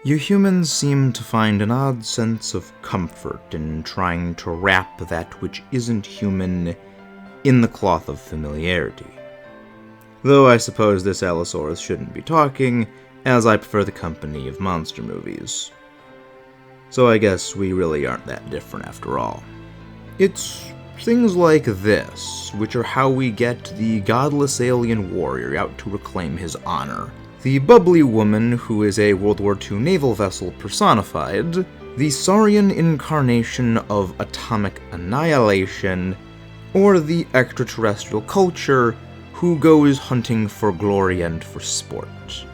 You humans seem to find an odd sense of comfort in trying to wrap that which isn't human in the cloth of familiarity. Though I suppose this Allosaurus shouldn't be talking, as I prefer the company of monster movies. So I guess we really aren't that different after all. It's things like this, which are how we get the godless alien warrior out to reclaim his honor, the bubbly woman who is a World War II naval vessel personified, the saurian incarnation of atomic annihilation, or the extraterrestrial culture who goes hunting for glory and for sport.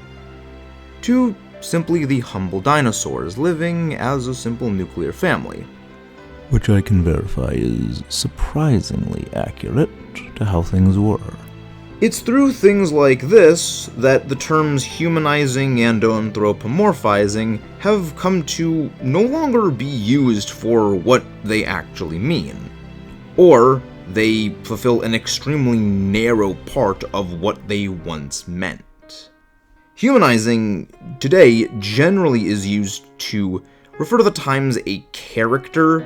To simply the humble dinosaurs living as a simple nuclear family. Which I can verify is surprisingly accurate to how things were. It's through things like this that the terms humanizing and anthropomorphizing have come to no longer be used for what they actually mean. Or they fulfill an extremely narrow part of what they once meant. Humanizing today generally is used to refer to the times a character,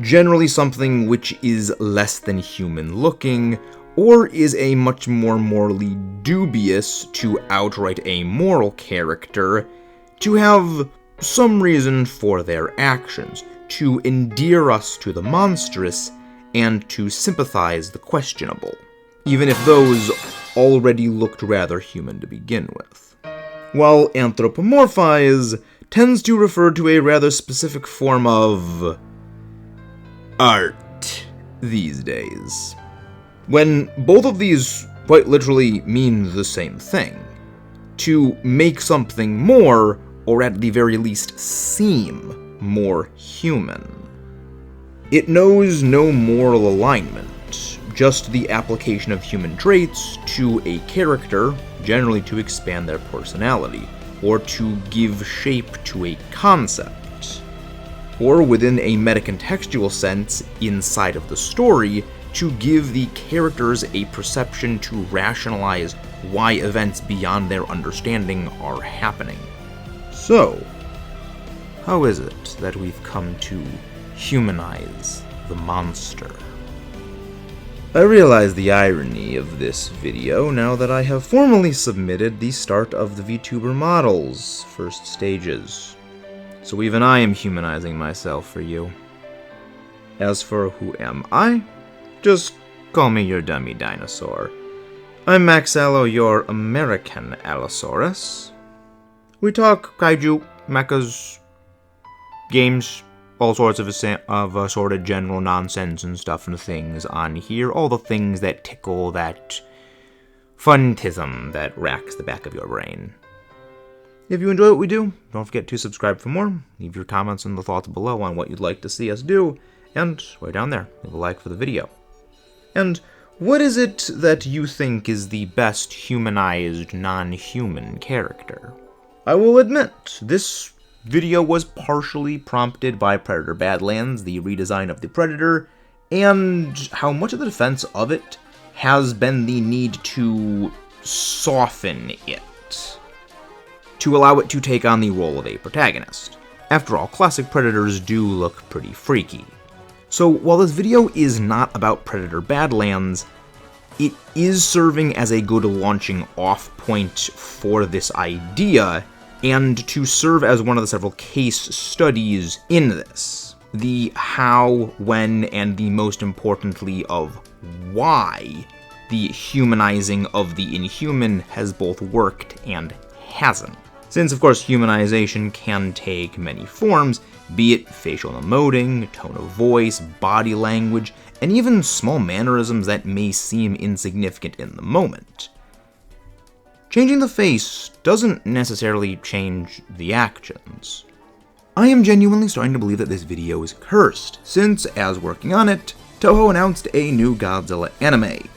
generally something which is less than human looking, or is a much more morally dubious to outright amoral character, to have some reason for their actions, to endear us to the monstrous, and to sympathize the questionable, even if those already looked rather human to begin with. While anthropomorphize tends to refer to a rather specific form of art these days, when both of these quite literally mean the same thing: to make something more, or at the very least seem more human. It knows no moral alignment, just the application of human traits to a character, generally to expand their personality, or to give shape to a concept, or within a metacontextual sense, inside of the story, to give the characters a perception to rationalize why events beyond their understanding are happening. So, how is it that we've come to humanize the monster? I realize the irony of this video now that I have formally submitted the start of the VTuber model's first stages. So even I am humanizing myself for you. As for who am I? Just call me your dummy dinosaur. I'm Max Allo, your American Allosaurus. We talk kaiju, mechas, games, all sorts of assorted general nonsense and stuff and things on here. All the things that tickle that funtism that racks the back of your brain. If you enjoy what we do, don't forget to subscribe for more. Leave your comments and the thoughts below on what you'd like to see us do. And right down there, leave a like for the video. And what is it that you think is the best humanized non-human character? I will admit, this video was partially prompted by Predator Badlands, the redesign of the Predator, and how much of the defense of it has been the need to soften it, to allow it to take on the role of a protagonist. After all, classic Predators do look pretty freaky. So while this video is not about Predator Badlands, it is serving as a good launching off point for this idea, and to serve as one of the several case studies in this. The how, when, and the most importantly of why the humanizing of the inhuman has both worked and hasn't. Since, of course, humanization can take many forms, be it facial emoting, tone of voice, body language, and even small mannerisms that may seem insignificant in the moment. Changing the face doesn't necessarily change the actions. I am genuinely starting to believe that this video is cursed, since, as working on it, Toho announced a new Godzilla anime.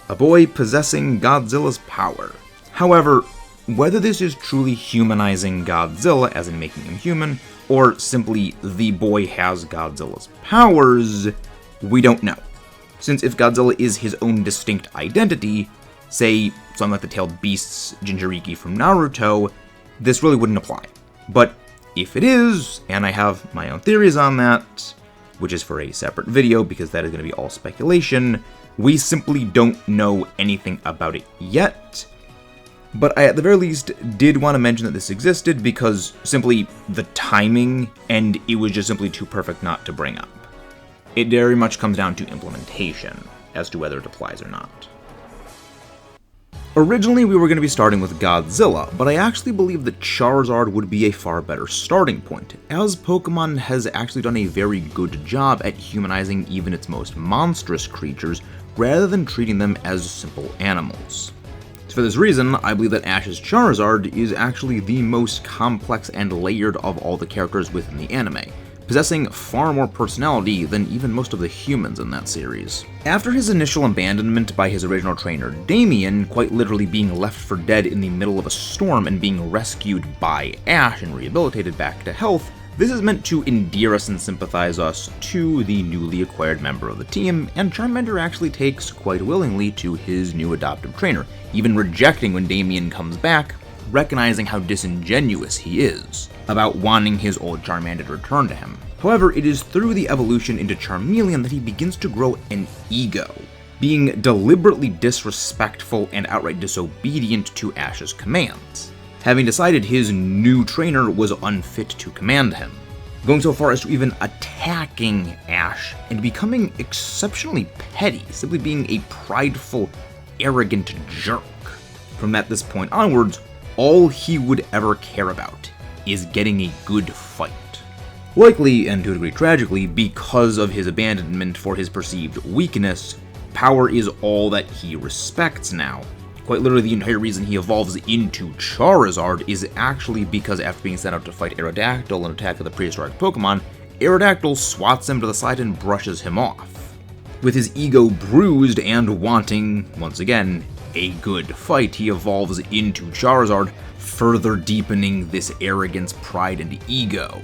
A boy possessing Godzilla's power. However, whether this is truly humanizing Godzilla, as in making him human, or simply the boy has Godzilla's powers, we don't know. Since if Godzilla is his own distinct identity, say something like the tailed beast's Jinchuriki from Naruto, this really wouldn't apply. But If it is, and I have my own theories on that, which is for a separate video because that is going to be all speculation, we simply don't know anything about it yet. But I at the very least did want to mention that this existed because simply the timing, and it was just simply too perfect not to bring up. It very much comes down to implementation as to whether it applies or not. Originally, we were going to be starting with Godzilla, but I actually believe that Charizard would be a far better starting point, as Pokemon has actually done a very good job at humanizing even its most monstrous creatures, rather than treating them as simple animals. For this reason, I believe that Ash's Charizard is actually the most complex and layered of all the characters within the anime, possessing far more personality than even most of the humans in that series. After his initial abandonment by his original trainer Damien, quite literally being left for dead in the middle of a storm and being rescued by Ash and rehabilitated back to health, this is meant to endear us and sympathize us to the newly acquired member of the team, and Charmander actually takes quite willingly to his new adoptive trainer, even rejecting when Damien comes back, recognizing how disingenuous he is about wanting his old Charmander to return to him. However, it is through the evolution into Charmeleon that he begins to grow an ego, being deliberately disrespectful and outright disobedient to Ash's commands, having decided his new trainer was unfit to command him, going so far as to even attacking Ash and becoming exceptionally petty, simply being a prideful, arrogant jerk. From at this point onwards, all he would ever care about is getting a good fight. Likely, and to a degree tragically, because of his abandonment for his perceived weakness, power is all that he respects now. Quite literally, the entire reason he evolves into Charizard is actually because after being sent out to fight Aerodactyl in Attack of the Prehistoric Pokemon, Aerodactyl swats him to the side and brushes him off. With his ego bruised and wanting, once again, a good fight, he evolves into Charizard, further deepening this arrogance, pride, and ego.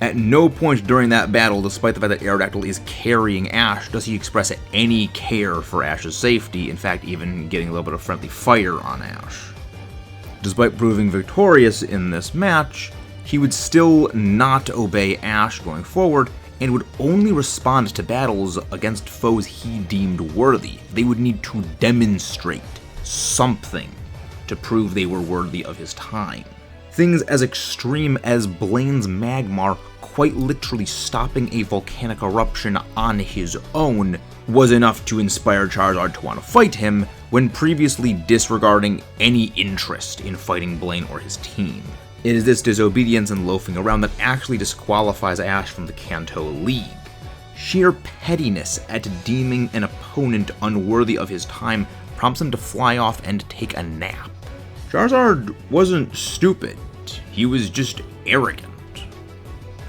At no point during that battle, despite the fact that Aerodactyl is carrying Ash, does he express any care for Ash's safety, in fact even getting a little bit of friendly fire on Ash. Despite proving victorious in this match, he would still not obey Ash going forward, and would only respond to battles against foes he deemed worthy. They would need to demonstrate something to prove they were worthy of his time. Things as extreme as Blaine's Magmar quite literally stopping a volcanic eruption on his own was enough to inspire Charizard to want to fight him, when previously disregarding any interest in fighting Blaine or his team. It is this disobedience and loafing around that actually disqualifies Ash from the Kanto League. Sheer pettiness at deeming an opponent unworthy of his time prompts him to fly off and take a nap. Charizard wasn't stupid, he was just arrogant,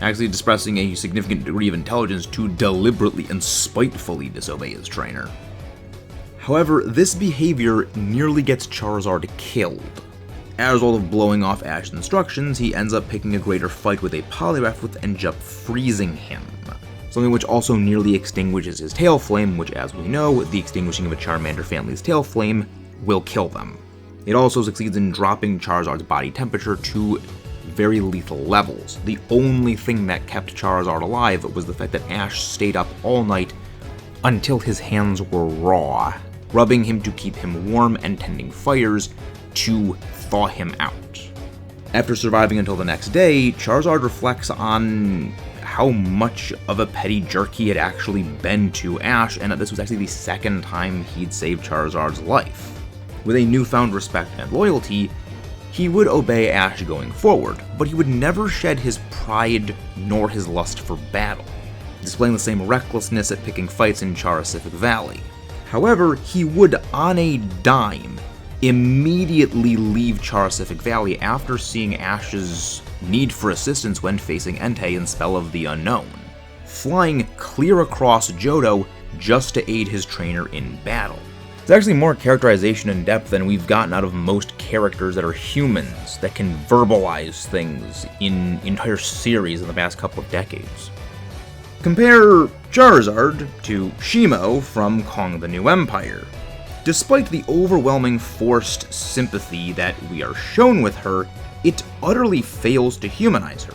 actually expressing a significant degree of intelligence to deliberately and spitefully disobey his trainer. However, this behavior nearly gets Charizard killed. As a result of blowing off Ash's instructions, he ends up picking a greater fight with a Poliwrath with ends up freezing him, something which also nearly extinguishes his tail flame, which, as we know, the extinguishing of a Charmander family's tail flame will kill them. It also succeeds in dropping Charizard's body temperature to very lethal levels. The only thing that kept Charizard alive was the fact that Ash stayed up all night until his hands were raw, rubbing him to keep him warm and tending fires to thaw him out. After surviving until the next day, Charizard reflects on how much of a petty jerk he had actually been to Ash, and that this was actually the second time he'd saved Charizard's life. With a newfound respect and loyalty, he would obey Ash going forward, but he would never shed his pride nor his lust for battle, displaying the same recklessness at picking fights in Charasific Valley. However, he would, on a dime, immediately leave Charasific Valley after seeing Ash's need for assistance when facing Entei in Spell of the Unknown, flying clear across Johto just to aid his trainer in battle. It's actually more characterization and depth than we've gotten out of most characters that are humans that can verbalize things in entire series in the past couple of decades. Compare Charizard to Shimo from Kong the New Empire. Despite the overwhelming forced sympathy that we are shown with her, it utterly fails to humanize her.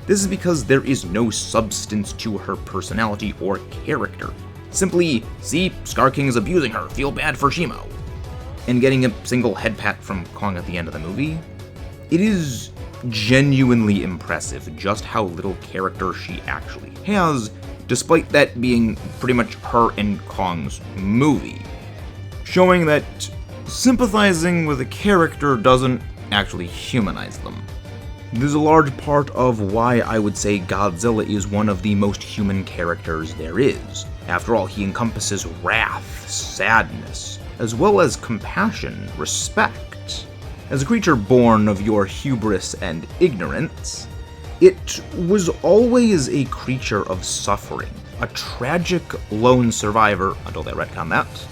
This is because there is no substance to her personality or character. Simply, see, Scar King is abusing her, feel bad for Shimo. And getting a single head pat from Kong at the end of the movie, it is genuinely impressive just how little character she actually has, despite that being pretty much her and Kong's movie. Showing that sympathizing with a character doesn't actually humanize them. This is a large part of why I would say Godzilla is one of the most human characters there is. After all, he encompasses wrath, sadness, as well as compassion, respect. As a creature born of your hubris and ignorance, it was always a creature of suffering, a tragic lone survivor until they retcon that,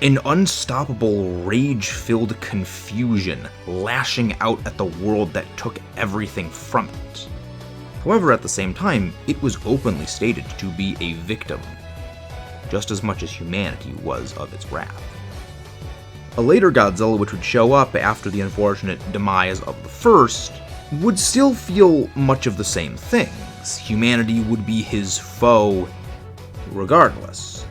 an unstoppable rage-filled confusion lashing out at the world that took everything from it. However, at the same time, it was openly stated to be a victim, just as much as humanity was of its wrath. A later Godzilla, which would show up after the unfortunate demise of the first, would still feel much of the same things. Humanity would be his foe regardless.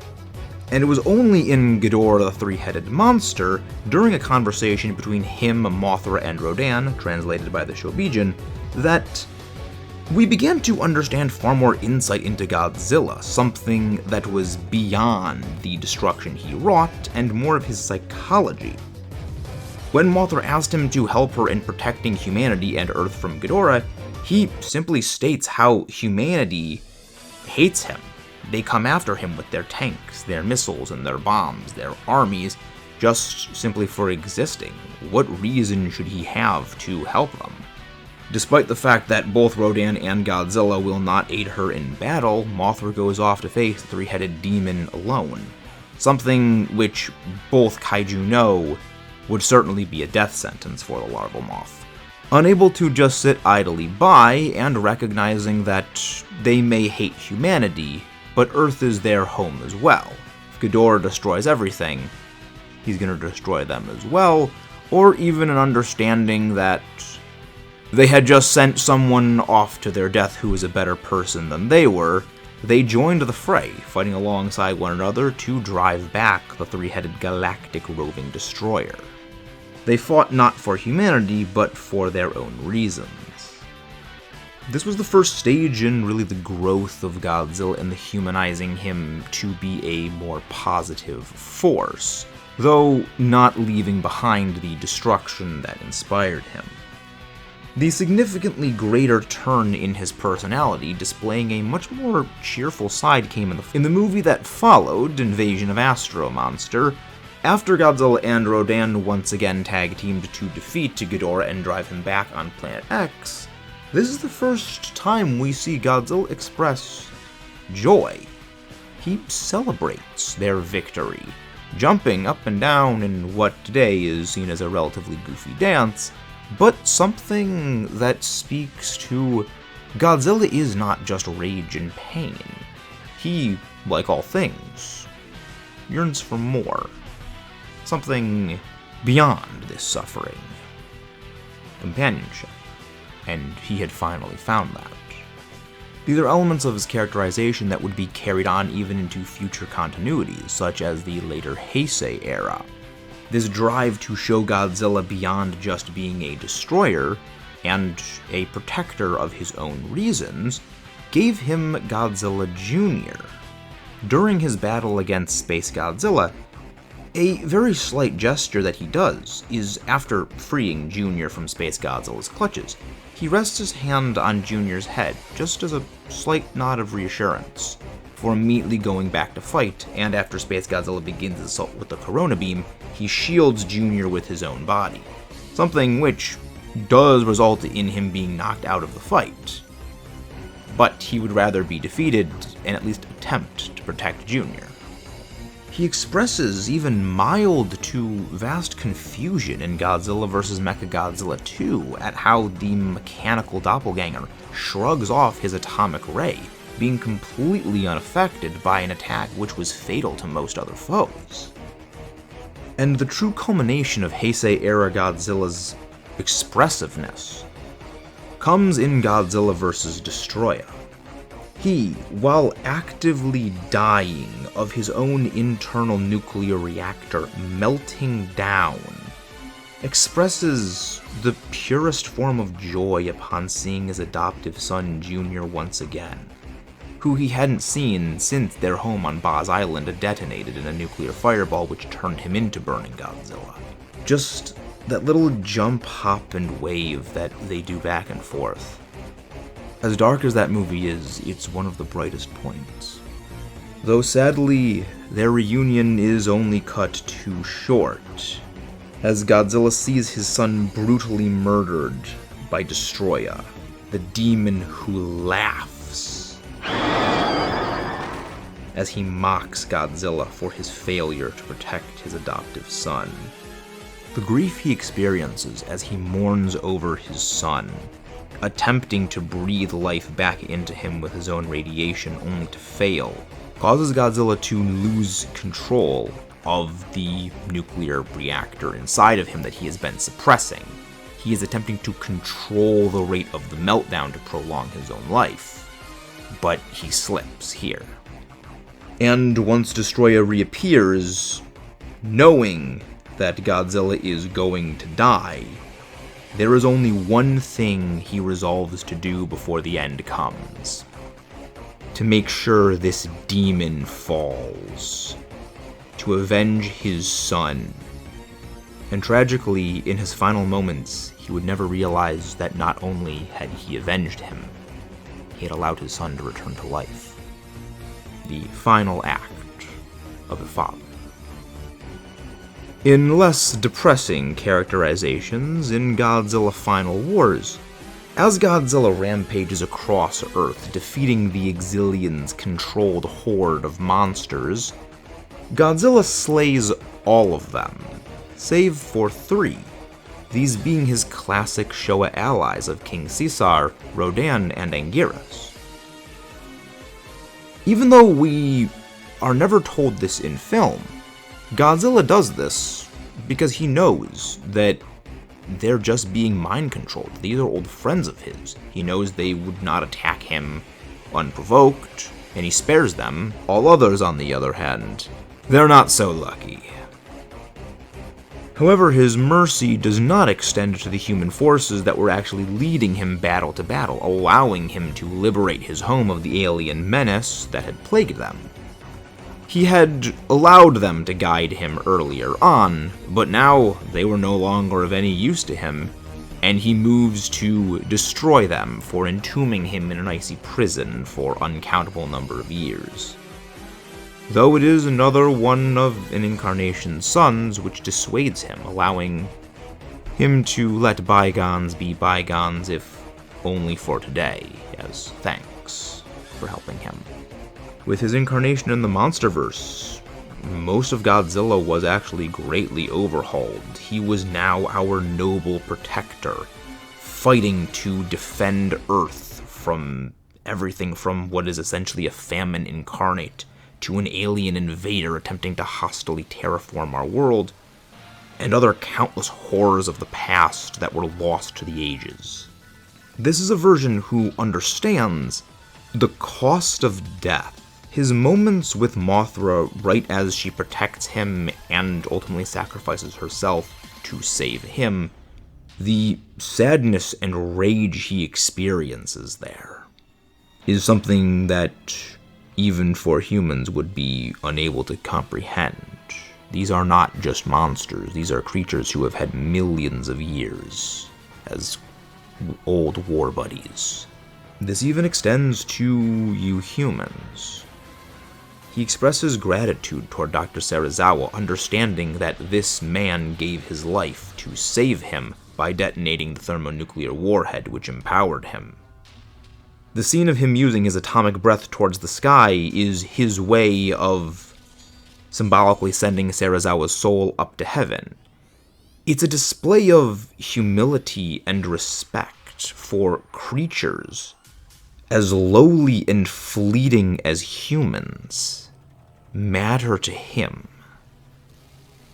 And it was only in Ghidorah the Three-Headed Monster, during a conversation between him, Mothra, and Rodan, translated by the Shobijin, that we began to understand far more insight into Godzilla, something that was beyond the destruction he wrought, and more of his psychology. When Mothra asked him to help her in protecting humanity and Earth from Ghidorah, he simply states how humanity hates him. They come after him with their tanks, their missiles, and their bombs, their armies, just simply for existing. What reason should he have to help them? Despite the fact that both Rodan and Godzilla will not aid her in battle, Mothra goes off to face the three-headed demon alone. Something which both kaiju know would certainly be a death sentence for the larval moth. Unable to just sit idly by, and recognizing that they may hate humanity, but Earth is their home as well. If Ghidorah destroys everything, he's gonna destroy them as well, or even an understanding that they had just sent someone off to their death who was a better person than they were. They joined the fray, fighting alongside one another to drive back the three-headed galactic roving destroyer. They fought not for humanity, but for their own reasons. This was the first stage in really the growth of Godzilla and the humanizing him to be a more positive force, though not leaving behind the destruction that inspired him. The significantly greater turn in his personality, displaying a much more cheerful side, came in the movie that followed, Invasion of Astro Monster, after Godzilla and Rodan once again tag-teamed to defeat Ghidorah and drive him back on Planet X. This is the first time we see Godzilla express joy. He celebrates their victory, jumping up and down in what today is seen as a relatively goofy dance, but something that speaks to Godzilla is not just rage and pain. He, like all things, yearns for more. Something beyond this suffering. Companionship. And he had finally found that. These are elements of his characterization that would be carried on even into future continuities, such as the later Heisei era. This drive to show Godzilla beyond just being a destroyer and a protector of his own reasons gave him Godzilla Jr. During his battle against Space Godzilla, a very slight gesture that he does is, after freeing Jr. from Space Godzilla's clutches, he rests his hand on Jr.'s head, just as a slight nod of reassurance, before immediately going back to fight, and after Space Godzilla begins his assault with the Corona Beam, he shields Jr. with his own body, something which does result in him being knocked out of the fight. But he would rather be defeated and at least attempt to protect Jr. He expresses even mild to vast confusion in Godzilla vs. Mechagodzilla 2 at how the mechanical doppelganger shrugs off his atomic ray, being completely unaffected by an attack which was fatal to most other foes. And the true culmination of Heisei-era Godzilla's expressiveness comes in Godzilla vs. Destroya. He, while actively dying of his own internal nuclear reactor melting down, expresses the purest form of joy upon seeing his adoptive son Junior once again, who he hadn't seen since their home on Boz Island had detonated in a nuclear fireball which turned him into Burning Godzilla. Just that little jump, hop, and wave that they do back and forth. As dark as that movie is, it's one of the brightest points. Though sadly, their reunion is only cut too short, as Godzilla sees his son brutally murdered by Destroya, the demon who laughs, as he mocks Godzilla for his failure to protect his adoptive son. The grief he experiences as he mourns over his son, attempting to breathe life back into him with his own radiation only to fail, causes Godzilla to lose control of the nuclear reactor inside of him that he has been suppressing. He is attempting to control the rate of the meltdown to prolong his own life, but he slips here. And once Destroya reappears, knowing that Godzilla is going to die, there is only one thing he resolves to do before the end comes. To make sure this demon falls. To avenge his son. And tragically, in his final moments, he would never realize that not only had he avenged him, he had allowed his son to return to life. The final act of a father. In less depressing characterizations, in Godzilla Final Wars, as Godzilla rampages across Earth, defeating the Exilians' controlled horde of monsters, Godzilla slays all of them, save for 3, these being his classic Showa allies of King Caesar, Rodan, and Anguirus. Even though we are never told this in film, Godzilla does this because he knows that they're just being mind-controlled. These are old friends of his. He knows they would not attack him unprovoked, and he spares them. All others, on the other hand, they're not so lucky. However, his mercy does not extend to the human forces that were actually leading him battle to battle, allowing him to liberate his home of the alien menace that had plagued them. He had allowed them to guide him earlier on, but now they were no longer of any use to him, and he moves to destroy them for entombing him in an icy prison for uncountable number of years. Though it is another one of an incarnation's sons which dissuades him, allowing him to let bygones be bygones if only for today, as thanks for helping him. With his incarnation in the Monsterverse, most of Godzilla was actually greatly overhauled. He was now our noble protector, fighting to defend Earth from everything from what is essentially a famine incarnate to an alien invader attempting to hostily terraform our world, and other countless horrors of the past that were lost to the ages. This is a version who understands the cost of death. His moments with Mothra right as she protects him and ultimately sacrifices herself to save him, the sadness and rage he experiences there is something that even for humans would be unable to comprehend. These are not just monsters, these are creatures who have had millions of years as old war buddies. This even extends to you humans. He expresses gratitude toward Dr. Serizawa, understanding that this man gave his life to save him by detonating the thermonuclear warhead which empowered him. The scene of him using his atomic breath towards the sky is his way of symbolically sending Serizawa's soul up to heaven. It's a display of humility and respect for creatures as lowly and fleeting as humans matter to him,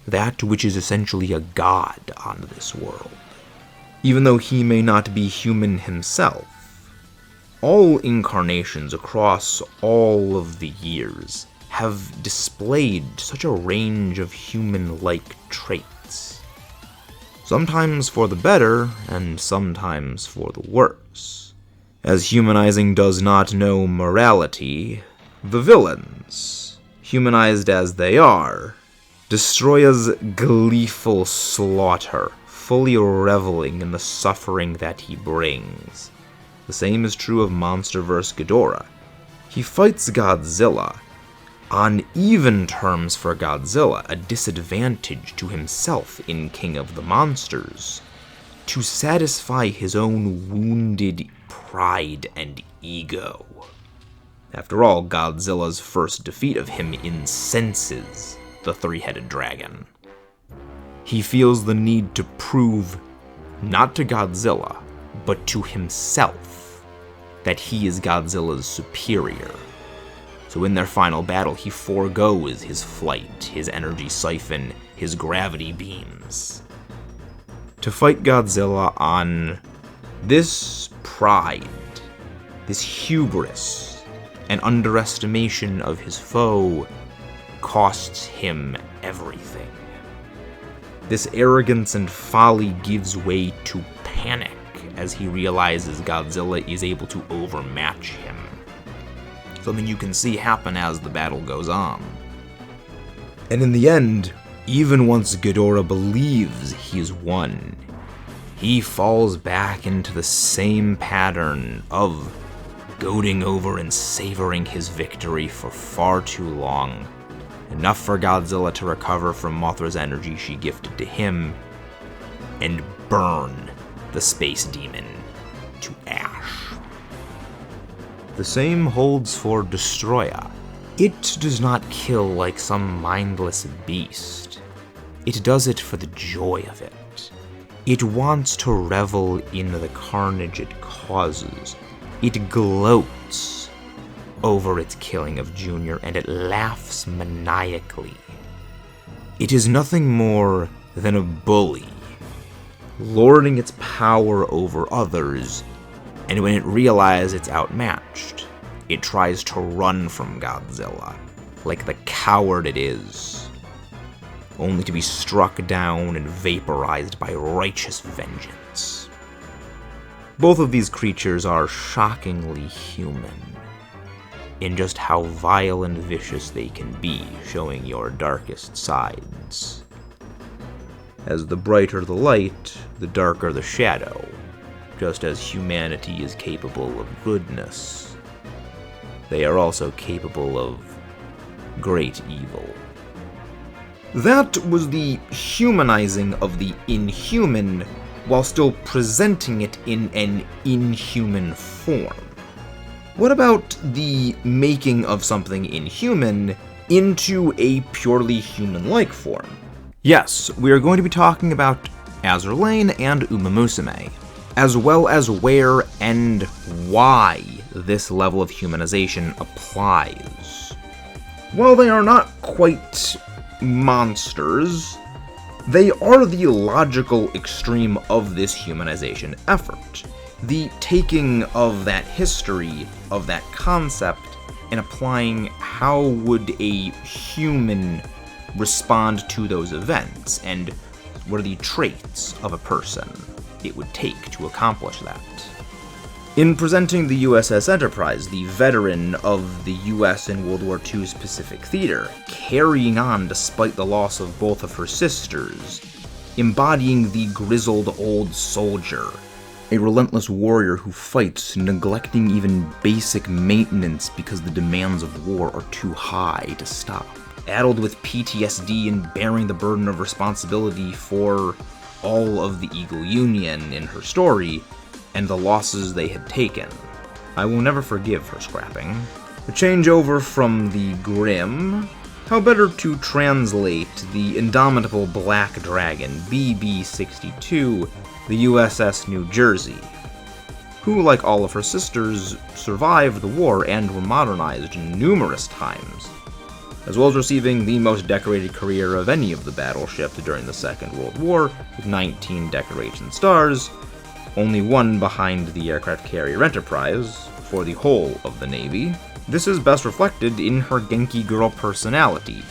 that which is essentially a god on this world. even though he may not be human himself. All incarnations across all of the years have displayed such a range of human-like traits. Sometimes for the better, and sometimes for the worse. As humanizing does not know morality, the villains, humanized as they are, Destroya's gleeful slaughter, fully reveling in the suffering that he brings. The same is true of Monster vs. Ghidorah. He fights Godzilla on even terms for Godzilla, a disadvantage to himself in King of the Monsters, to satisfy his own wounded pride and ego. After all, Godzilla's first defeat of him incenses the three-headed dragon. He feels the need to prove, not to Godzilla, but to himself, that he is Godzilla's superior. So in their final battle, he forgoes his flight, his energy siphon, his gravity beams, to fight Godzilla on this pride, this hubris, and underestimation of his foe costs him everything. This arrogance and folly gives way to panic as he realizes Godzilla is able to overmatch him. Something you can see happen as the battle goes on. And in the end, even once Ghidorah believes he's won, he falls back into the same pattern of goading over and savoring his victory for far too long. Enough for Godzilla to recover from Mothra's energy she gifted to him, and burn the space demon to ash. The same holds for Destroya. It does not kill like some mindless beast. It does it for the joy of it. It wants to revel in the carnage it causes. It gloats over its killing of Junior, and it laughs maniacally. It is nothing more than a bully, lording its power over others, and when it realizes it's outmatched, it tries to run from Godzilla, like the coward it is, only to be struck down and vaporized by righteous vengeance. Both of these creatures are shockingly human, in just how vile and vicious they can be, showing your darkest sides. As the brighter the light, the darker the shadow, just as humanity is capable of goodness, they are also capable of great evil. That was the humanizing of the inhuman, while still presenting it in an inhuman form. What about the making of something inhuman into a purely human-like form? Yes, we are going to be talking about Azur Lane and Umamusume, as well as where and why this level of humanization applies. While they are not quite monsters, they are the logical extreme of this humanization effort. The taking of that history, of that concept, and applying how would a human respond to those events, and what are the traits of a person it would take to accomplish that. In presenting the USS Enterprise, the veteran of the US in World War II's Pacific Theater, carrying on despite the loss of both of her sisters, embodying the grizzled old soldier, a relentless warrior who fights, neglecting even basic maintenance because the demands of war are too high to stop. Addled with PTSD and bearing the burden of responsibility for all of the Eagle Union in her story, and the losses they had taken. I will never forgive her scrapping. The changeover from the grim, how better to translate the indomitable Black Dragon, BB-62, the USS New Jersey, who, like all of her sisters, survived the war and were modernized numerous times, as well as receiving the most decorated career of any of the battleships during the Second World War, with 19 decoration stars, only one behind the aircraft carrier Enterprise for the whole of the Navy. This is best reflected in her Genki girl personality,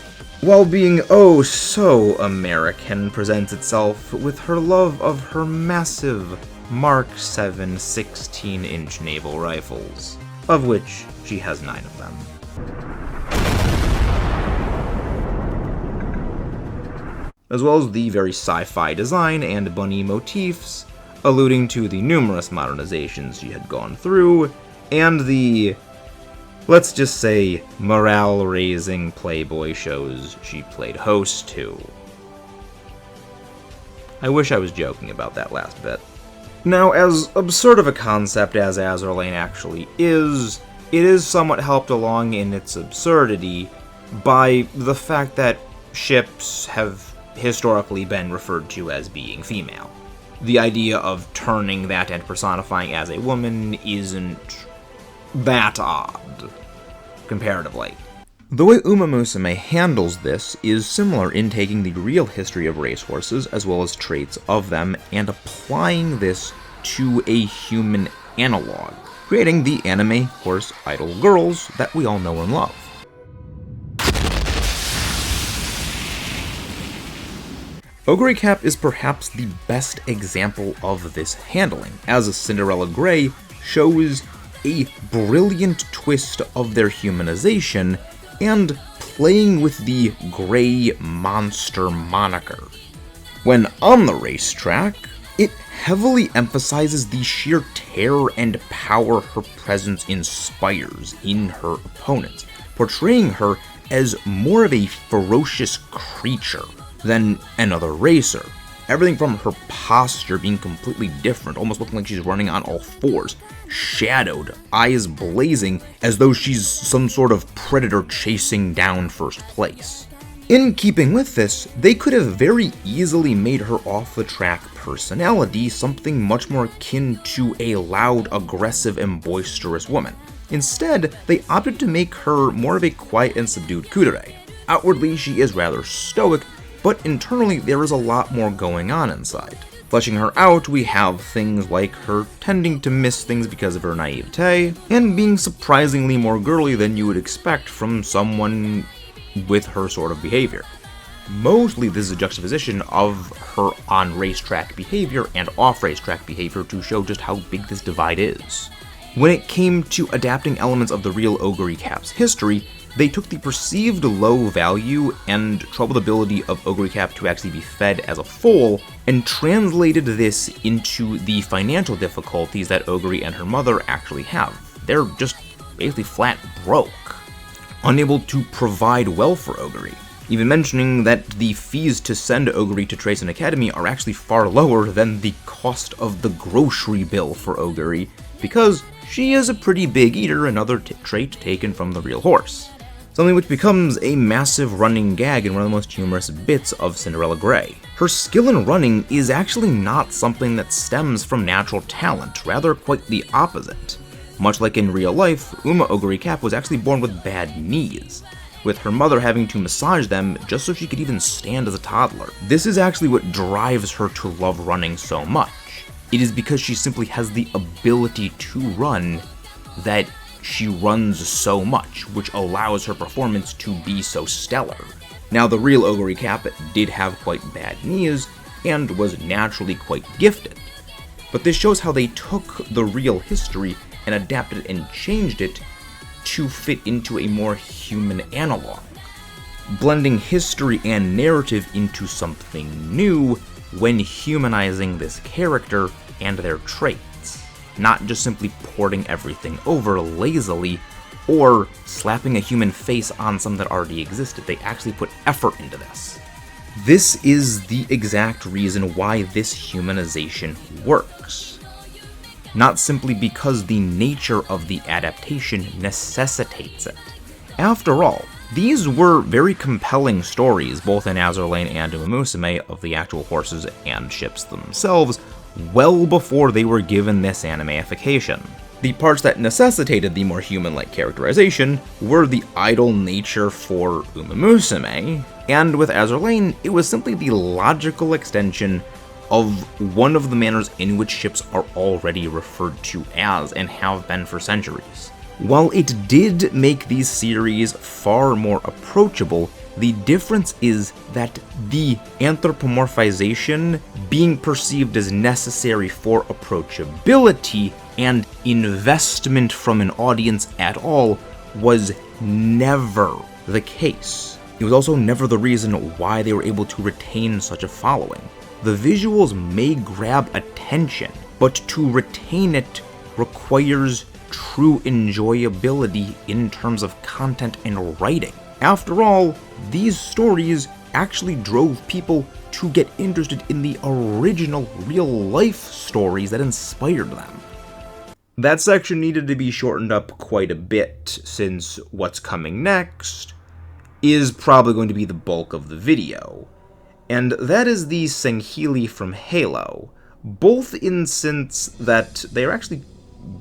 while being oh so American presents itself with her love of her massive Mark 7 16-inch naval rifles, of which she has 9 of them. As well as the very sci-fi design and bunny motifs, alluding to the numerous modernizations she had gone through, and the, let's just say, morale-raising Playboy shows she played host to. I wish I was joking about that last bit. Now, as absurd of a concept as Azur Lane actually is, it is somewhat helped along in its absurdity by the fact that ships have historically been referred to as being female. The idea of turning that and personifying as a woman isn't that odd, comparatively. The way umamusume handles this is similar in taking the real history of racehorses as well as traits of them and applying this to a human analog, creating the anime horse idol girls that we all know and love. Ogre Cap is perhaps the best example of this handling, as Cinderella Grey shows a brilliant twist of their humanization and playing with the Grey Monster moniker. When on the racetrack, it heavily emphasizes the sheer terror and power her presence inspires in her opponents, portraying her as more of a ferocious creature than another racer. Everything from her posture being completely different, almost looking like she's running on all fours, shadowed, eyes blazing, as though she's some sort of predator chasing down first place. In keeping with this, they could have very easily made her off-the-track personality something much more akin to a loud, aggressive, and boisterous woman. Instead, they opted to make her more of a quiet and subdued kudere. Outwardly, she is rather stoic, but internally there is a lot more going on inside. Fleshing her out, we have things like her tending to miss things because of her naivete, and being surprisingly more girly than you would expect from someone with her sort of behavior. Mostly this is a juxtaposition of her on-racetrack behavior and off-racetrack behavior to show just how big this divide is. When it came to adapting elements of the real Ogre Cap's history, they took the perceived low value and troubled ability of Ogre Cap to actually be fed as a foal, and translated this into the financial difficulties that Ogre and her mother actually have. They're just basically flat broke, unable to provide well for Ogre. Even mentioning that the fees to send Ogre to Tracen Academy are actually far lower than the cost of the grocery bill for Ogre, because she is a pretty big eater, another trait taken from the real horse. Something which becomes a massive running gag in one of the most humorous bits of Cinderella Grey. Her skill in running is actually not something that stems from natural talent, rather quite the opposite. Much like in real life, Uma Ogre Cap was actually born with bad knees, with her mother having to massage them just so she could even stand as a toddler. This is actually what drives her to love running so much. It is because she simply has the ability to run that she runs so much, which allows her performance to be so stellar. Now, the real Ogre Cap did have quite bad knees, and was naturally quite gifted. But this shows how they took the real history and adapted and changed it to fit into a more human analog, blending history and narrative into something new when humanizing this character and their traits. Not just simply porting everything over lazily, or slapping a human face on something that already existed. They actually put effort into this. This is the exact reason why this humanization works. Not simply because the nature of the adaptation necessitates it. After all, these were very compelling stories, both in Azur Lane and Umamusume, of the actual horses and ships themselves, well before they were given this animeification. The parts that necessitated the more human-like characterization were the idle nature for Umamusume, and with Azur Lane, it was simply the logical extension of one of the manners in which ships are already referred to as and have been for centuries. While it did make these series far more approachable, the difference is that the anthropomorphization being perceived as necessary for approachability and investment from an audience at all was never the case. It was also never the reason why they were able to retain such a following. The visuals may grab attention, but to retain it requires true enjoyability in terms of content and writing. After all, these stories actually drove people to get interested in the original real-life stories that inspired them. That section needed to be shortened up quite a bit, since what's coming next is probably going to be the bulk of the video. And that is the Senghili from Halo, both in sense that they are actually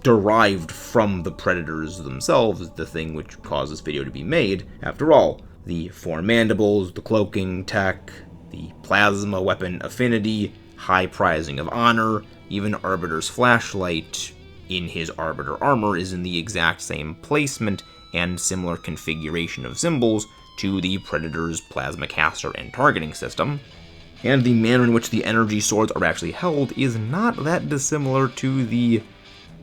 derived from the Predators themselves, the thing which caused this video to be made. After all, the four mandibles, the cloaking tech, the plasma weapon affinity, high prizing of honor, even Arbiter's flashlight in his Arbiter armor is in the exact same placement and similar configuration of symbols to the Predator's plasma caster and targeting system. And the manner in which the energy swords are actually held is not that dissimilar to the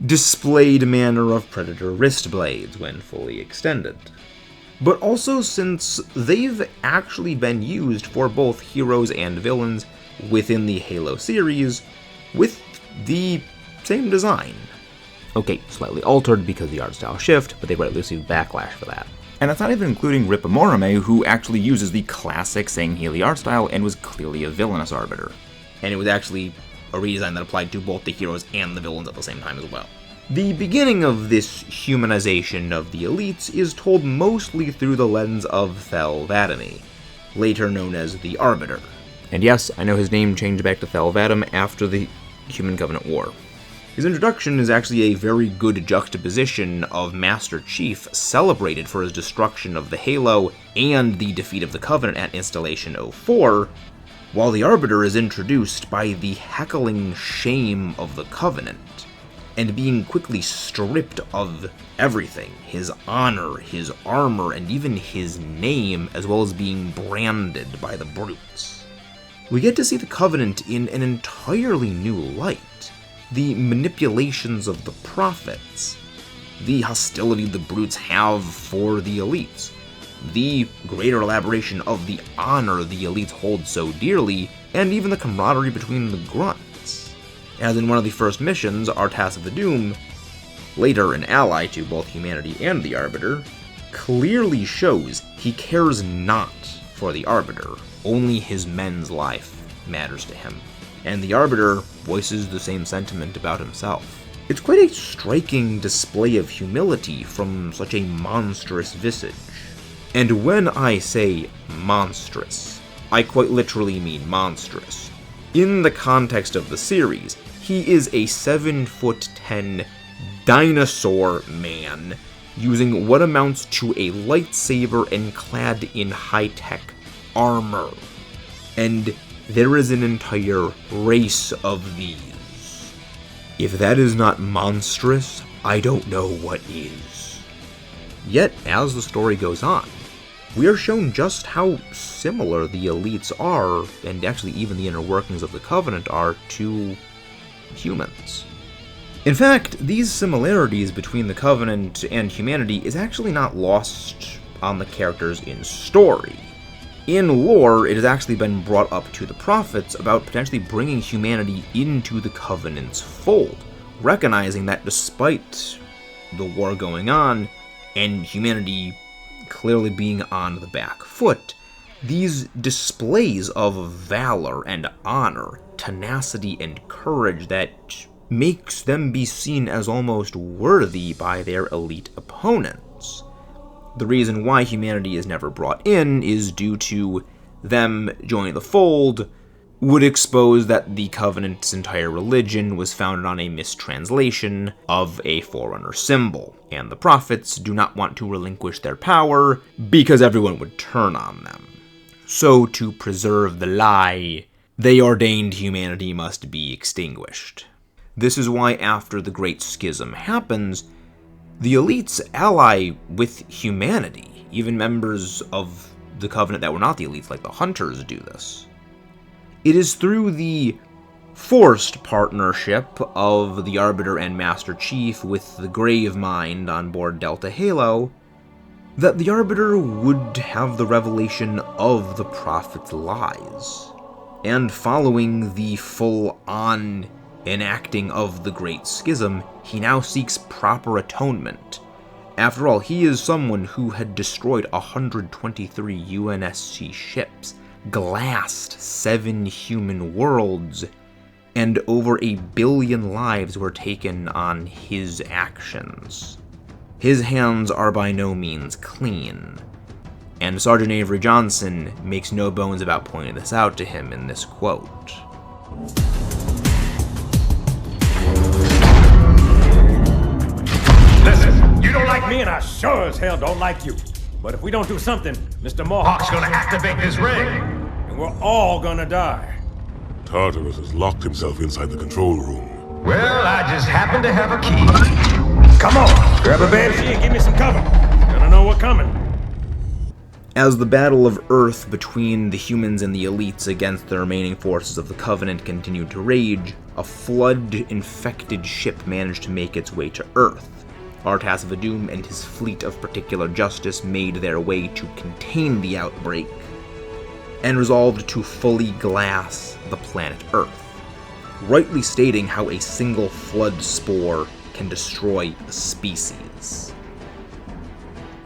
displayed manner of Predator wrist blades when fully extended. But also, since they've actually been used for both heroes and villains within the Halo series with the same design. Okay, slightly altered because the art style shift, but they rightly received backlash for that. And that's not even including Rippa Morame, who actually uses the classic Senghili art style and was clearly a villainous Arbiter. And it was actually a redesign that applied to both the heroes and the villains at the same time as well. The beginning of this humanization of the elites is told mostly through the lens of Thel 'Vadamee, later known as the Arbiter. And yes, I know his name changed back to Thel 'Vadam after the Human Covenant War. His introduction is actually a very good juxtaposition of Master Chief, celebrated for his destruction of the Halo and the defeat of the Covenant at Installation 04, while the Arbiter is introduced by the heckling shame of the Covenant, and being quickly stripped of everything, his honor, his armor, and even his name, as well as being branded by the brutes. We get to see the Covenant in an entirely new light. The manipulations of the prophets, the hostility the brutes have for the elites, the greater elaboration of the honor the elites hold so dearly, and even the camaraderie between the grunts. As in one of the first missions, Artas of the Doom, later an ally to both humanity and the Arbiter, clearly shows he cares not for the Arbiter, only his men's life matters to him. And the Arbiter voices the same sentiment about himself. It's quite a striking display of humility from such a monstrous visage. And when I say monstrous, I quite literally mean monstrous. In the context of the series, he is a 7'10" dinosaur man, using what amounts to a lightsaber and clad in high-tech armor. And there is an entire race of these. If that is not monstrous, I don't know what is. Yet, as the story goes on, we are shown just how similar the elites are, and actually even the inner workings of the Covenant are, to humans. In fact, these similarities between the Covenant and humanity is actually not lost on the characters in story. In lore, it has actually been brought up to the prophets about potentially bringing humanity into the Covenant's fold, recognizing that despite the war going on, and humanity clearly being on the back foot, these displays of valor and honor, tenacity and courage that makes them be seen as almost worthy by their elite opponents. The reason why humanity is never brought in is due to them joining the fold would expose that the Covenant's entire religion was founded on a mistranslation of a Forerunner symbol, and the prophets do not want to relinquish their power because everyone would turn on them. So to preserve the lie, They ordained humanity must be extinguished. This is why after the Great Schism happens, the elites ally with humanity. Even members of the Covenant that were not the elites, like the Hunters, do this. It is through the forced partnership of the Arbiter and Master Chief with the Grave Mind on board Delta Halo that the Arbiter would have the revelation of the Prophet's lies. And following the full-on enacting of the Great Schism, he now seeks proper atonement. After all, he is someone who had destroyed 123 UNSC ships, glassed 7 human worlds, and over 1 billion lives were taken on his actions. His hands are by no means clean, and Sergeant Avery Johnson makes no bones about pointing this out to him in this quote. Listen, you don't like me and I sure as hell don't like you. But if we don't do something, Mr. Mohawk's gonna activate this ring, and we're all gonna die. Tartarus has locked himself inside the control room. Well, I just happen to have a key. Come on, grab a banshee and give me some cover. Gonna know what's coming. As the battle of Earth between the humans and the elites against the remaining forces of the Covenant continued to rage, a flood-infected ship managed to make its way to Earth. Artas Vadum and his fleet of particular justice made their way to contain the outbreak, and resolved to fully glass the planet Earth, rightly stating how a single flood spore can destroy a species.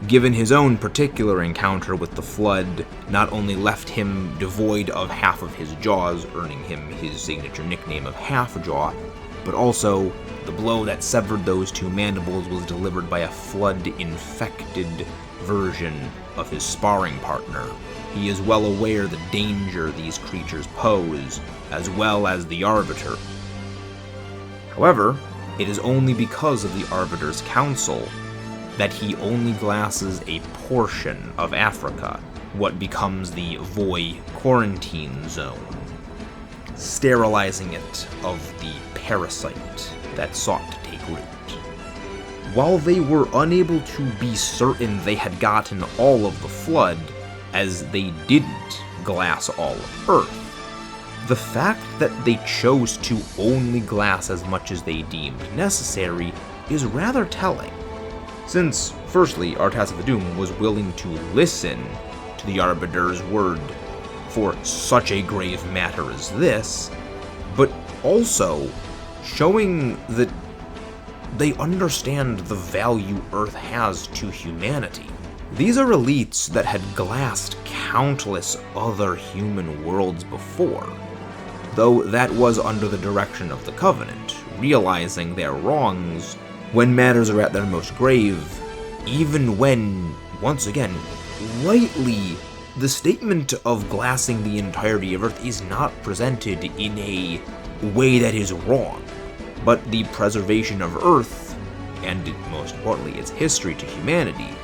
Given his own particular encounter with the Flood, not only left him devoid of half of his jaws, earning him his signature nickname of Half-Jaw, but also the blow that severed those 2 mandibles was delivered by a Flood-infected version of his sparring partner. He is well aware the danger these creatures pose, as well as the Arbiter. However, it is only because of the Arbiter's counsel that he only glasses a portion of Africa, what becomes the Voi quarantine zone, sterilizing it of the parasite that sought to take root. While they were unable to be certain they had gotten all of the Flood, as they didn't glass all of Earth, the fact that they chose to only glass as much as they deemed necessary is rather telling. Since, firstly, Artas Vadum was willing to listen to the Arbiter's word for such a grave matter as this, but also showing that they understand the value Earth has to humanity. These are elites that had glassed countless other human worlds before, though that was under the direction of the Covenant, realizing their wrongs when matters are at their most grave, even when, once again, rightly, the statement of glassing the entirety of Earth is not presented in a way that is wrong, but the preservation of Earth, and most importantly its history to humanity,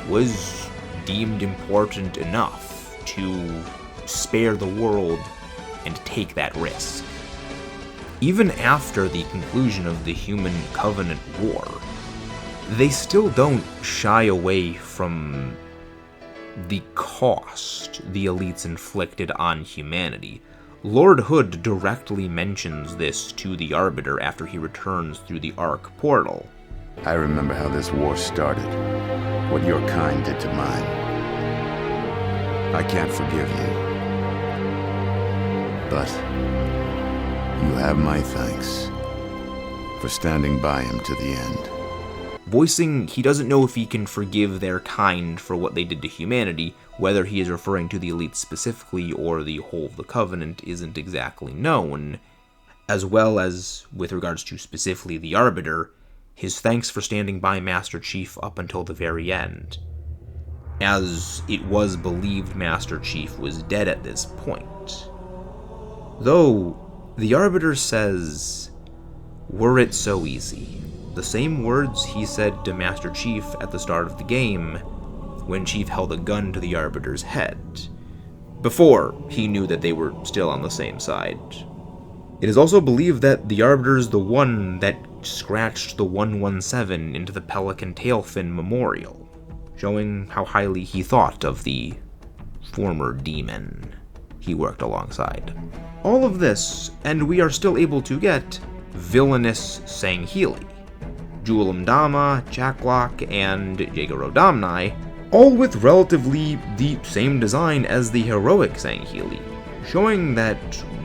was deemed important enough to spare the world and take that risk. Even after the conclusion of the Human Covenant War, they still don't shy away from the cost the elites inflicted on humanity. Lord Hood directly mentions this to the Arbiter after he returns through the Ark portal. I remember how this war started, what your kind did to mine. I can't forgive you, but you have my thanks for standing by him to the end. Voicing he doesn't know if he can forgive their kind for what they did to humanity, whether he is referring to the elites specifically or the whole of the Covenant isn't exactly known, as well as, with regards to specifically the Arbiter, his thanks for standing by Master Chief up until the very end, as it was believed Master Chief was dead at this point. Though, the Arbiter says, "Were it so easy," the same words he said to Master Chief at the start of the game, when Chief held a gun to the Arbiter's head. before he knew that they were still on the same side. It is also believed that the Arbiter is the one that scratched the 117 into the Pelican Tailfin Memorial, showing how highly he thought of the former demon he worked alongside. All of this, and we are still able to get villainous Sangheili, Julim Dama, Chaklok, and Jagorodamnai, all with relatively the same design as the heroic Sangheili, showing that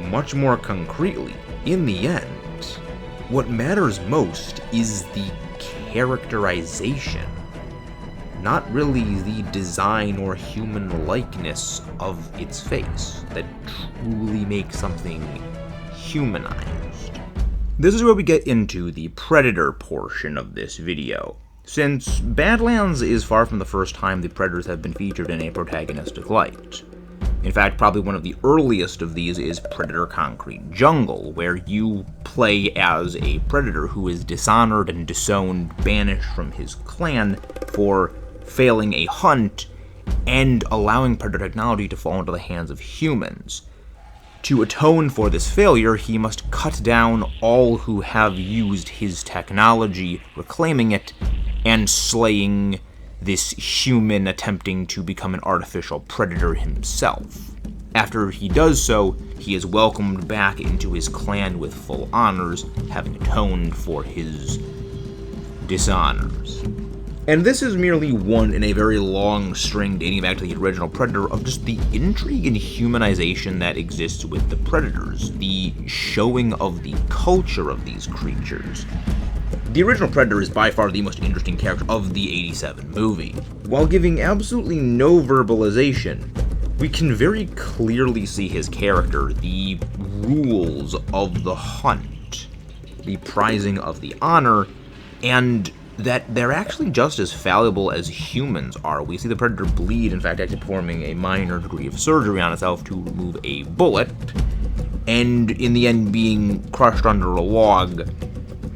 much more concretely, in the end, what matters most is the characterization, not really the design or human likeness of its face that truly makes something humanized. This is where we get into the Predator portion of this video, since Badlands is far from the first time the Predators have been featured in a protagonistic light. In fact, probably one of the earliest of these is Predator Concrete Jungle, where you play as a Predator who is dishonored and disowned, banished from his clan for failing a hunt and allowing Predator technology to fall into the hands of humans. To atone for this failure, he must cut down all who have used his technology, reclaiming it, and slaying this human attempting to become an artificial predator himself. After he does so, he is welcomed back into his clan with full honors, having atoned for his dishonors. And this is merely one in a very long string dating back to the original Predator of just the intrigue and humanization that exists with the Predators, the showing of the culture of these creatures. The original Predator is by far the most interesting character of the 87 movie. While giving absolutely no verbalization, we can very clearly see his character, the rules of the hunt, the prizing of the honor, and that they're actually just as fallible as humans are. We see the Predator bleed, in fact, actually performing a minor degree of surgery on itself to remove a bullet, and in the end being crushed under a log,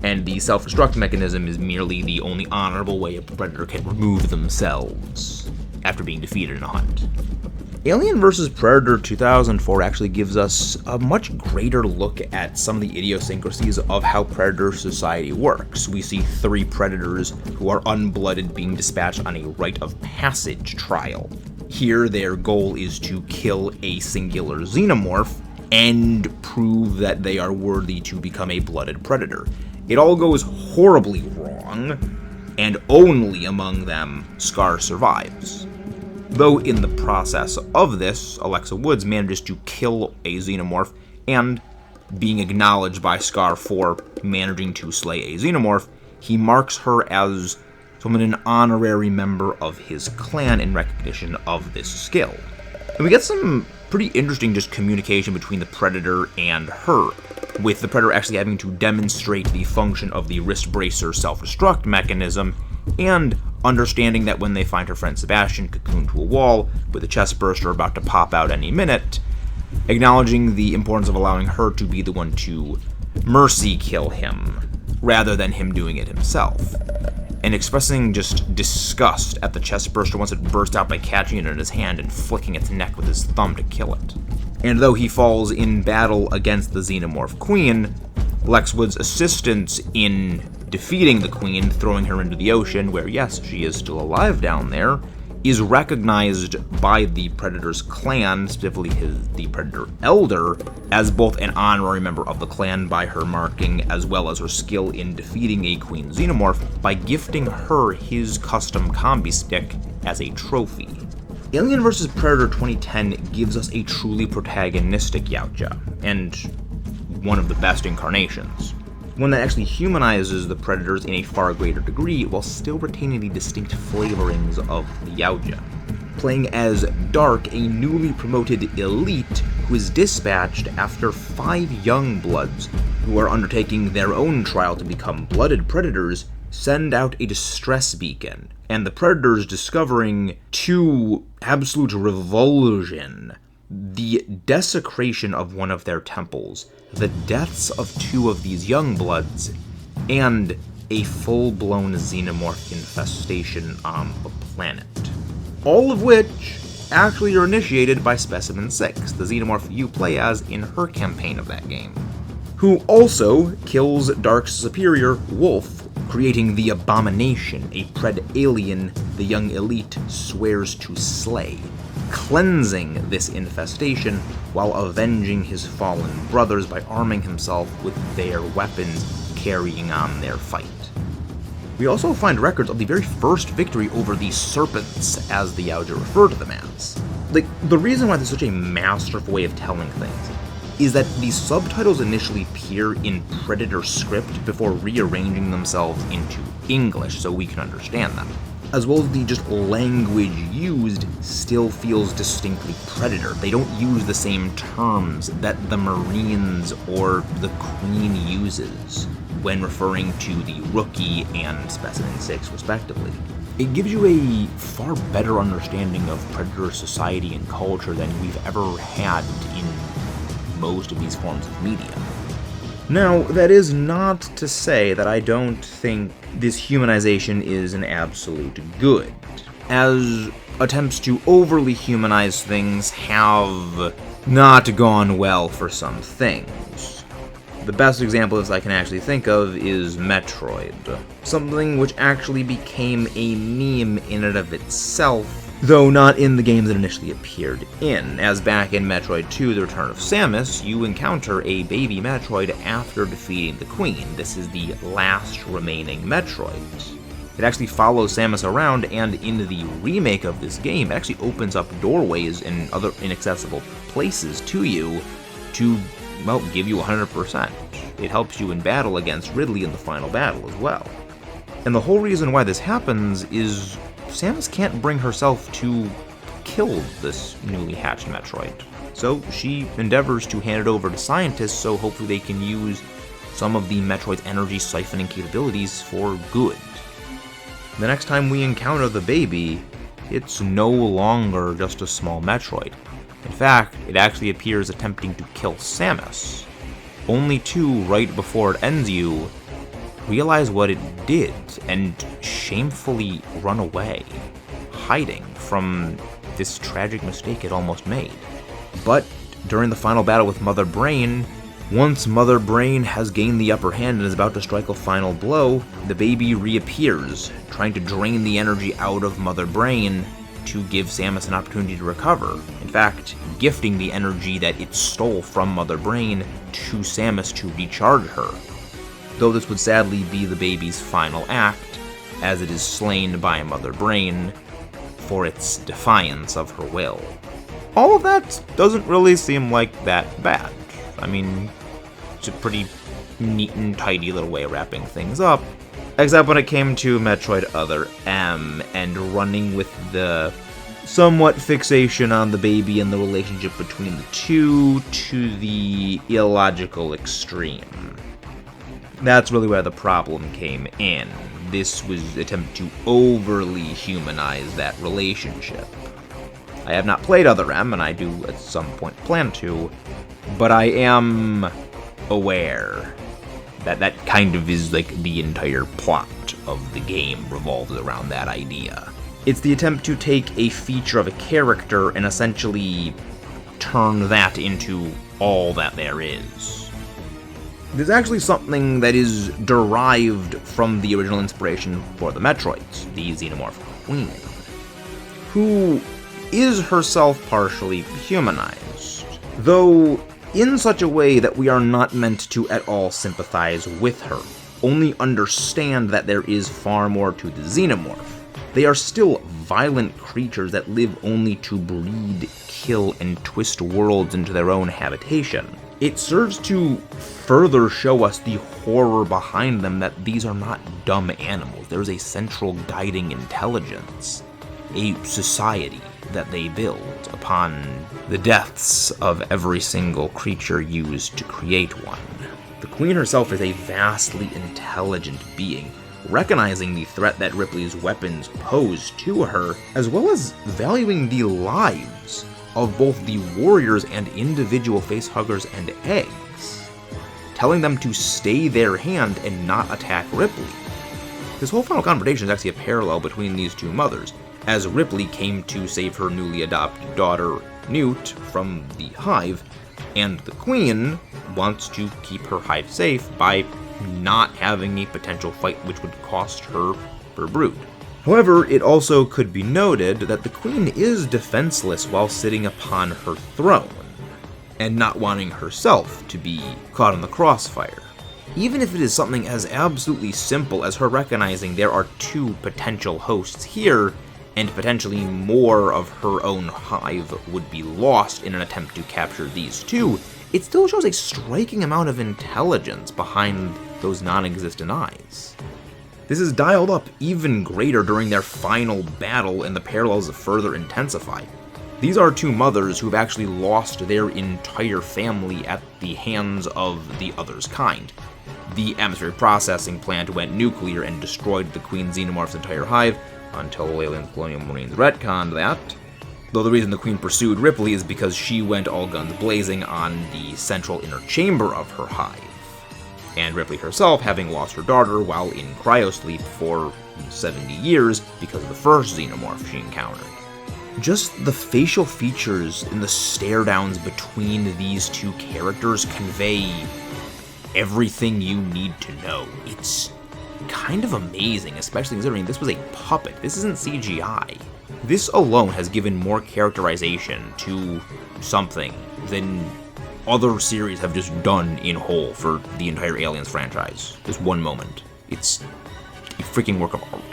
and the self-destruct mechanism is merely the only honorable way a Predator can remove themselves after being defeated in a hunt. Alien vs. Predator 2004 actually gives us a much greater look at some of the idiosyncrasies of how Predator society works. We see 3 Predators who are unblooded being dispatched on a rite of passage trial. Here, their goal is to kill a singular xenomorph and prove that they are worthy to become a blooded predator. It all goes horribly wrong, and only among them, Scar survives. Though in the process of this, Alexa Woods manages to kill a xenomorph, and being acknowledged by Scar for managing to slay a xenomorph, he marks her as an honorary member of his clan in recognition of this skill. And we get some pretty interesting just communication between the Predator and her, with the Predator actually having to demonstrate the function of the wrist bracer self-destruct mechanism, and understanding that when they find her friend Sebastian cocooned to a wall, with a chest burster about to pop out any minute, acknowledging the importance of allowing her to be the one to mercy kill him, rather than him doing it himself, and expressing just disgust at the chest burster once it burst out by catching it in his hand and flicking its neck with his thumb to kill it. And though he falls in battle against the Xenomorph Queen, Lex Wood's assistance in defeating the Queen, throwing her into the ocean, where yes, she is still alive down there, is recognized by the Predator's clan, specifically the Predator Elder, as both an honorary member of the clan by her marking, as well as her skill in defeating a Queen Xenomorph by gifting her his custom combi stick as a trophy. Alien vs. Predator 2010 gives us a truly protagonistic Yautja, and one of the best incarnations. One that actually humanizes the Predators in a far greater degree while still retaining the distinct flavorings of the Yautja. Playing as Dark, a newly promoted elite who is dispatched after 5 young bloods who are undertaking their own trial to become blooded predators send out a distress beacon, and the Predators, discovering to absolute revulsion the desecration of one of their temples, the deaths of 2 of these young bloods, and a full-blown xenomorph infestation on the planet. All of which actually are initiated by Specimen 6, the xenomorph you play as in her campaign of that game, who also kills Dark's superior, Wolf, creating the Abomination, a pred alien the young elite swears to slay, cleansing this infestation while avenging his fallen brothers by arming himself with their weapons, carrying on their fight. We also find records of the very first victory over the Serpents, as the Azur refer to them as. The reason why this is such a masterful way of telling things is that the subtitles initially appear in Predator script before rearranging themselves into English so we can understand them, as well as the just language used still feels distinctly Predator. They don't use the same terms that the Marines or the Queen uses when referring to the Rookie and Specimen 6 respectively. It gives you a far better understanding of Predator society and culture than we've ever had in most of these forms of media. Now, that is not to say that I don't think this humanization is an absolute good, as attempts to overly humanize things have not gone well for some things. The best example of this I can actually think of is Metroid, something which actually became a meme in and of itself, though not in the games it initially appeared in, as back in Metroid 2: The Return of Samus, you encounter a baby Metroid after defeating the Queen. This is the last remaining Metroid. It actually follows Samus around, and in the remake of this game, it actually opens up doorways and other inaccessible places to you to, well, give you 100%. It helps you in battle against Ridley in the final battle as well. And the whole reason why this happens is Samus can't bring herself to kill this newly hatched Metroid. So she endeavors to hand it over to scientists so hopefully they can use some of the Metroid's energy siphoning capabilities for good. The next time we encounter the baby, it's no longer just a small Metroid. In fact, it actually appears attempting to kill Samus, only to, right before it ends you, realize what it did and shamefully run away, hiding from this tragic mistake it almost made. But during the final battle with Mother Brain, once Mother Brain has gained the upper hand and is about to strike a final blow, the baby reappears, trying to drain the energy out of Mother Brain to give Samus an opportunity to recover. In fact, gifting the energy that it stole from Mother Brain to Samus to recharge her. Though this would sadly be the baby's final act, as it is slain by Mother Brain for its defiance of her will. All of that doesn't really seem like that bad. I mean, it's a pretty neat and tidy little way of wrapping things up, except when it came to Metroid Other M and running with the somewhat fixation on the baby and the relationship between the two to the illogical extreme. That's really where the problem came in. This was an attempt to overly humanize that relationship. I have not played Other M, and I do at some point plan to, but I am aware that that kind of is like the entire plot of the game revolves around that idea. It's the attempt to take a feature of a character and essentially turn that into all that there is. There's actually something that is derived from the original inspiration for the Metroids, the Xenomorph Queen, who is herself partially humanized, though in such a way that we are not meant to at all sympathize with her, only understand that there is far more to the Xenomorph. They are still violent creatures that live only to breed, kill, and twist worlds into their own habitation. It serves to further show us the horror behind them, that these are not dumb animals. There is a central guiding intelligence, a society that they build upon the deaths of every single creature used to create one. The Queen herself is a vastly intelligent being, recognizing the threat that Ripley's weapons pose to her, as well as valuing the lives of both the warriors and individual facehuggers and eggs, telling them to stay their hand and not attack Ripley. This whole final confrontation is actually a parallel between these two mothers, as Ripley came to save her newly adopted daughter, Newt, from the Hive, and the Queen wants to keep her Hive safe by not having a potential fight which would cost her her brood. However, it also could be noted that the Queen is defenseless while sitting upon her throne, and not wanting herself to be caught in the crossfire. Even if it is something as absolutely simple as her recognizing there are two potential hosts here, and potentially more of her own Hive would be lost in an attempt to capture these two, it still shows a striking amount of intelligence behind those non-existent eyes. This is dialed up even greater during their final battle, and the parallels further intensify. These are two mothers who've actually lost their entire family at the hands of the other's kind. The atmospheric processing plant went nuclear and destroyed the Queen Xenomorph's entire Hive, until Aliens Colonial Marines retconned that. Though the reason the Queen pursued Ripley is because she went all guns blazing on the central inner chamber of her Hive, and Ripley herself having lost her daughter while in cryosleep for 70 years because of the first Xenomorph she encountered. Just the facial features and the stare-downs between these two characters convey everything you need to know. It's kind of amazing, especially considering this was a puppet. This isn't CGI. This alone has given more characterization to something than other series have just done in whole for the entire Aliens franchise. This one moment. It's a freaking work of art.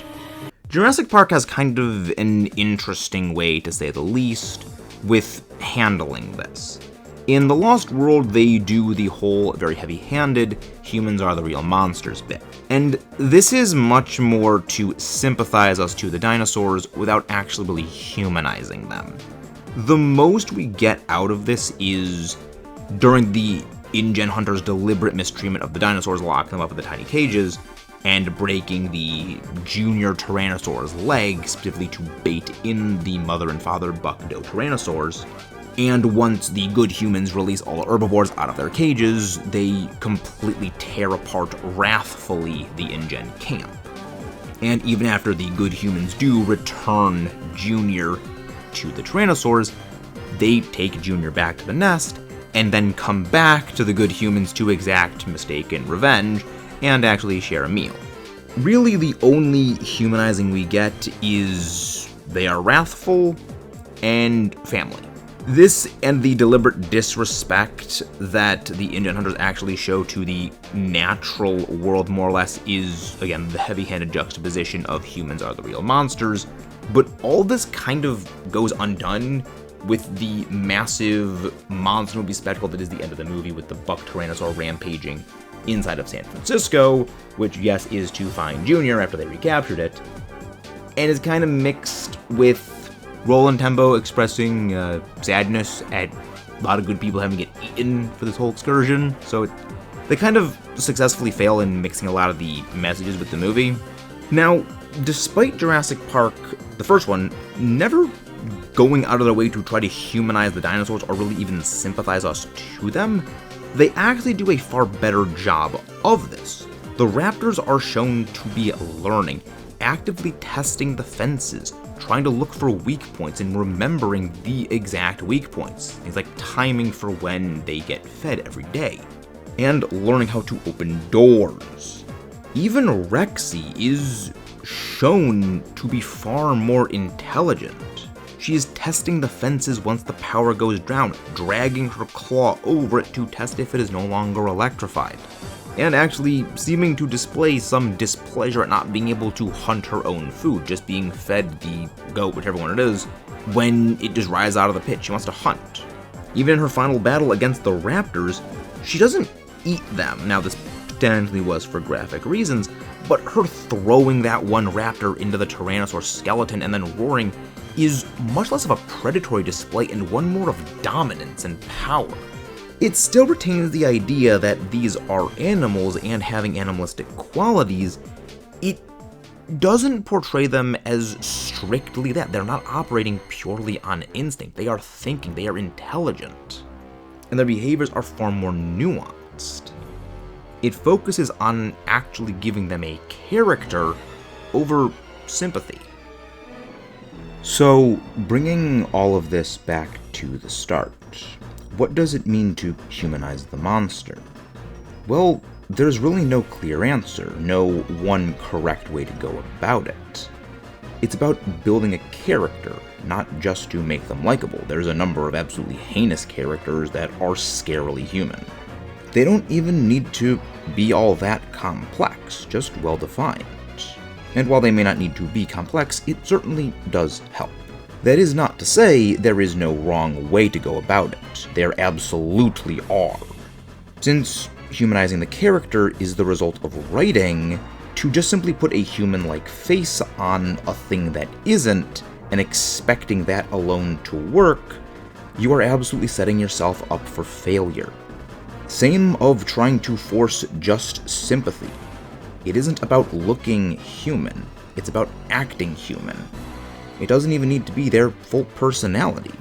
Jurassic Park has kind of an interesting way, to say the least, with handling this. In The Lost World, they do the whole very heavy-handed, humans are the real monsters bit. And this is much more to sympathize us to the dinosaurs without actually really humanizing them. The most we get out of this is during the InGen hunters' deliberate mistreatment of the dinosaurs, locking them up in the tiny cages, and breaking the junior Tyrannosaur's leg, specifically to bait in the mother and father buck-doe Tyrannosaurs. And once the good humans release all the herbivores out of their cages, they completely tear apart wrathfully the InGen camp. And even after the good humans do return Junior to the Tyrannosaurs, they take Junior back to the nest, and then come back to the good humans to exact mistaken revenge, and actually share a meal. Really, the only humanizing we get is they are wrathful and family. This and the deliberate disrespect that the InGen hunters actually show to the natural world, more or less, is, again, the heavy-handed juxtaposition of humans are the real monsters. But all this kind of goes undone with the massive monster movie spectacle that is the end of the movie, with the buck Tyrannosaur rampaging inside of San Francisco, which, yes, is to find Junior after they recaptured it, and is kind of mixed with Roland Tembo expressing sadness at a lot of good people having it eaten for this whole excursion. So they kind of successfully fail in mixing a lot of the messages with the movie. Now, despite Jurassic Park, the first one, never going out of their way to try to humanize the dinosaurs or really even sympathize us to them, they actually do a far better job of this. The raptors are shown to be learning, actively testing the fences, trying to look for weak points and remembering the exact weak points. Things like timing for when they get fed every day, and learning how to open doors. Even Rexy is shown to be far more intelligent. She is testing the fences once the power goes down, dragging her claw over it to test if it is no longer electrified, and actually seeming to display some displeasure at not being able to hunt her own food, just being fed the goat, whichever one it is, when it just rises out of the pit. She wants to hunt. Even in her final battle against the raptors, she doesn't eat them. Now, this potentially was for graphic reasons, but her throwing that one raptor into the Tyrannosaurus skeleton and then roaring is much less of a predatory display and one more of dominance and power. It still retains the idea that these are animals and having animalistic qualities. It doesn't portray them as strictly that. They're not operating purely on instinct. They are thinking, they are intelligent, and their behaviors are far more nuanced. It focuses on actually giving them a character over sympathy. So, bringing all of this back to the start, what does it mean to humanize the monster? Well, there's really no clear answer, no one correct way to go about it. It's about building a character, not just to make them likable. There's a number of absolutely heinous characters that are scarily human. They don't even need to be all that complex, just well-defined. And while they may not need to be complex, it certainly does help. That is not to say there is no wrong way to go about it. There absolutely are. Since humanizing the character is the result of writing, to just simply put a human-like face on a thing that isn't, and expecting that alone to work, you are absolutely setting yourself up for failure. Same of trying to force just sympathy. It isn't about looking human, it's about acting human. It doesn't even need to be their full personality.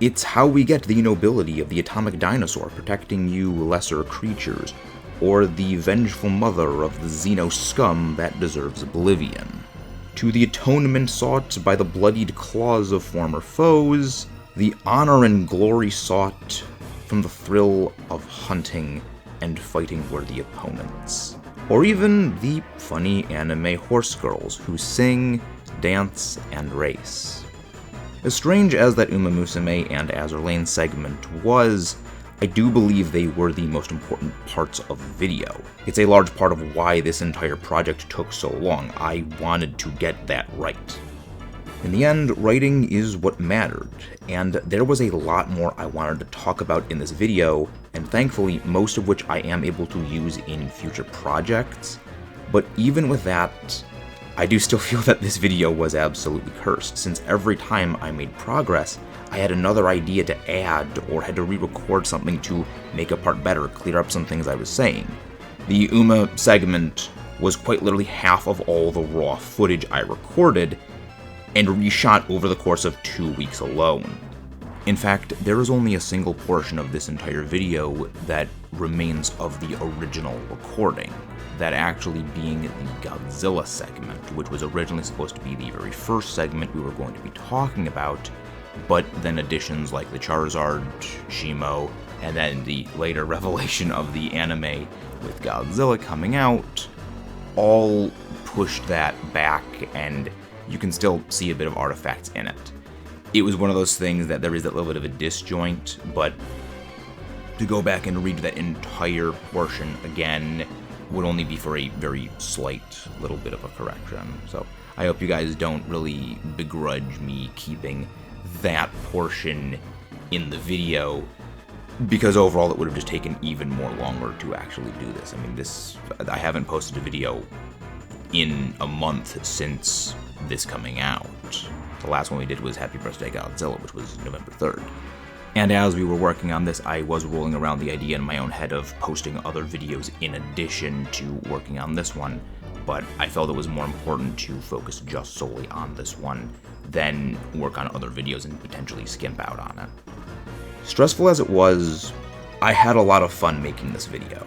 It's how we get the nobility of the atomic dinosaur protecting you lesser creatures, or the vengeful mother of the xeno scum that deserves oblivion. To the atonement sought by the bloodied claws of former foes, the honor and glory sought from the thrill of hunting and fighting worthy opponents. Or even the funny anime horse girls who sing, dance, and race. As strange as that umamusume and Azur Lane segment was, I do believe they were the most important parts of the video. It's a large part of why this entire project took so long. I wanted to get that right. In the end, writing is what mattered, and there was a lot more I wanted to talk about in this video, and thankfully most of which I am able to use in future projects. But even with that, I do still feel that this video was absolutely cursed, since every time I made progress, I had another idea to add, or had to re-record something to make a part better, clear up some things I was saying. The Uma segment was quite literally half of all the raw footage I recorded, and reshot over the course of 2 weeks alone. In fact, there is only a single portion of this entire video that remains of the original recording, that actually being the Godzilla segment, which was originally supposed to be the very first segment we were going to be talking about, but then additions like the Charizard, Shimo, and then the later revelation of the anime with Godzilla coming out, all pushed that back, and you can still see a bit of artifacts in it. It was one of those things that there is that little bit of a disjoint, but to go back and redo that entire portion again would only be for a very slight little bit of a correction. So I hope you guys don't really begrudge me keeping that portion in the video, because overall it would have just taken even more longer to actually do this. I mean, I haven't posted a video in a month since this coming out. The last one we did was Happy Birthday Godzilla, which was November 3rd. And as we were working on this, I was rolling around the idea in my own head of posting other videos in addition to working on this one, but I felt it was more important to focus just solely on this one than work on other videos and potentially skimp out on it. Stressful as it was, I had a lot of fun making this video.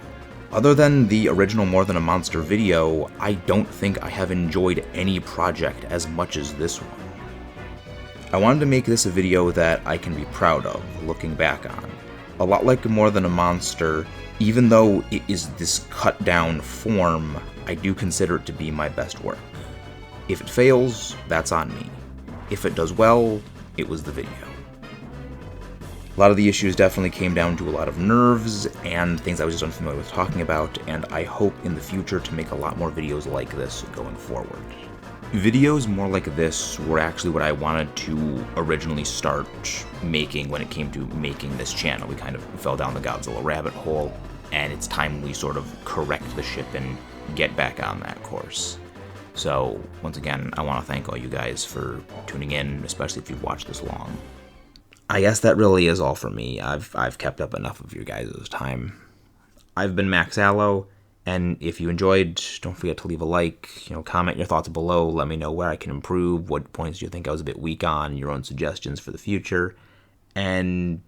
Other than the original More Than a Monster video, I don't think I have enjoyed any project as much as this one. I wanted to make this a video that I can be proud of, looking back on. A lot like More Than a Monster, even though it is this cut down form, I do consider it to be my best work. If it fails, that's on me. If it does well, it was the video. A lot of the issues definitely came down to a lot of nerves and things I was just unfamiliar with talking about, and I hope in the future to make a lot more videos like this going forward. Videos more like this were actually what I wanted to originally start making when it came to making this channel. We kind of fell down the Godzilla rabbit hole, and it's time we sort of correct the ship and get back on that course. So, once again, I want to thank all you guys for tuning in, especially if you've watched this long. I guess that really is all for me. I've kept up enough of your guys' time. I've been Max Allo, and if you enjoyed, don't forget to leave a like, comment your thoughts below, let me know where I can improve, what points you think I was a bit weak on, your own suggestions for the future, and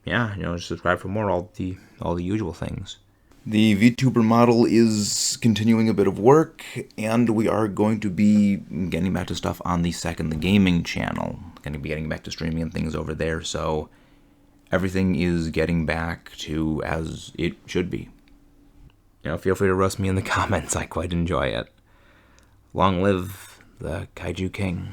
yeah, subscribe for more, all the usual things. The VTuber model is continuing a bit of work, and we are going to be getting back to stuff on the Second the Gaming channel. Going to be getting back to streaming and things over there, so everything is getting back to as it should be. Feel free to roast me in the comments. I quite enjoy it. Long live the Kaiju King.